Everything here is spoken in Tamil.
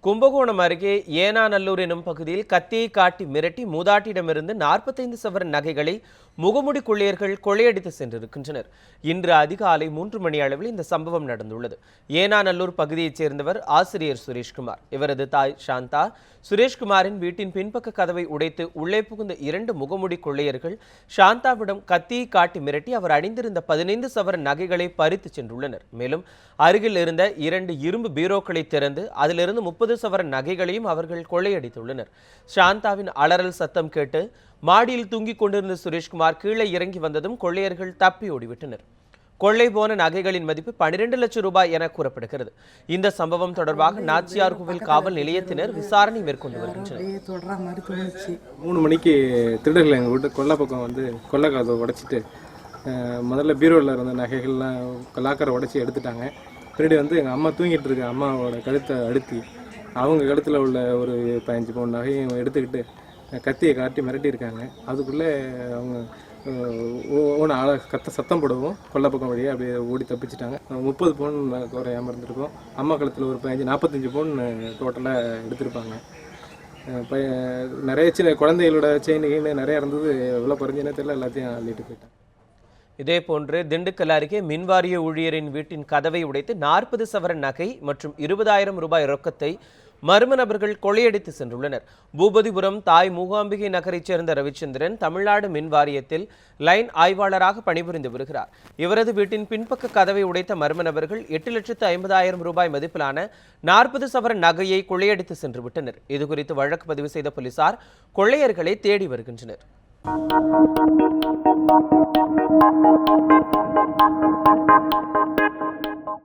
கும்பகோணம் அருகே ஏனாநல்லூர் எனும் பகுதியில் கத்தியை காட்டி மிரட்டி மூதாட்டியிடமிருந்து 45 சவரன் நகைகளை முகமுடி கொள்ளையர்கள் கொள்ளையடித்து சென்றிருக்கின்றனர். இன்று அதிகாலை 3 மணி அளவில் இந்த சம்பவம் நடந்துள்ளது. ஏனாநல்லூர் பகுதியைச் சேர்ந்தவர் ஆசிரியர் சுரேஷ்குமார். இவரது தாய் சாந்தா சுரேஷ்குமாரின் வீட்டின் பின்பக்க கதவை உடைத்து உள்ளே புகுந்த 2 முகமுடி கொள்ளையர்கள் சாந்தாவிடம் கத்தியை காட்டி மிரட்டி அவர் அணிந்திருந்த 15 சவரன் நகைகளை பறித்து சென்றுள்ளனர். மேலும் அருகில் இருந்த 2 இரும்பு பீரோக்களை திறந்து அதிலிருந்து 30 சவரன் நகைகளையும் அவர்கள் கொள்ளையடித்துள்ளனர். சாந்தாவின் அலறல் சத்தம் கேட்டு மாடியில் தூங்கிக் கொண்டிருந்த சுரேஷ்குமார் கீழே இறங்கி வந்ததும் கொள்ளையர்கள் தப்பி ஓடிவிட்டனர். கொள்ளை போன நகைகளின் மதிப்பு 12 லட்சம் ரூபாய் என கூறப்படுகிறது. இந்த சம்பவம் தொடர்பாக நாச்சியார்கோவில் காவல் நிலையத்தினர் விசாரணை மேற்கொண்டு வருகின்றனர். 3 மணிக்கு திருடர்கள் எங்கள் வீட்டு கொல்லை பக்கம் வந்து கொல்லை கதவை உடைச்சிட்டு முதல்ல பீரோவில் இருந்த நகைகள்லாம் லாக்கரை உடைச்சி எடுத்துட்டாங்க. பின்னாடி வந்து எங்கள் அம்மா தூங்கிட்டு இருக்க அம்மாவோட கழுத்தை அழுத்தி அவங்க கழுத்தில் உள்ள ஒரு 15 பவுன் நகையும் எடுத்துக்கிட்டு கத்தியை காட்டி மிரட்டியிருக்காங்க. அதுக்குள்ளே அவங்க சத்தம் போடவும் கொல்லை பக்கம் வழியாக அப்படியே ஓடி தப்பிச்சிட்டாங்க. 30 பவுன் குறையாமல் இருந்திருக்கும். அம்மா கழுத்தில் ஒரு 45 பவுன் டோட்டலாக எடுத்திருப்பாங்க. நிறைய சின்ன குழந்தைகளோட செயின் நிறையா இருந்தது. எவ்வளோ குறைஞ்சினே தெரியல, எல்லாத்தையும் அள்ளிட்டு போயிட்டாங்க. இதேபோன்று திண்டுக்கல் அருகே மின்வாரிய ஊழியரின் வீட்டின் கதவை உடைத்து 40 சவரன் நகை மற்றும் 20,000 ரூபாய் ரொக்கத்தை மர்ம நபர்கள் கொள்ளையடித்து சென்றுள்ளனர். பூபதிபுரம் தாய் மூகாம்பிகை நகரைச் சேர்ந்த ரவிச்சந்திரன் தமிழ்நாடு மின் வாரியத்தில் லைன் ஆய்வாளராக பணிபுரிந்து வருகிறார். இவரது வீட்டின் பின்பக்க கதவை உடைத்த மர்ம நபர்கள் 8,50,000 ரூபாய் மதிப்பிலான 40 சவரன் நகையை கொள்ளையடித்து சென்று விட்டனர். இதுகுறித்து வழக்கு பதிவு செய்த போலீசார் கொள்ளையர்களை தேடி வருகின்றனர்.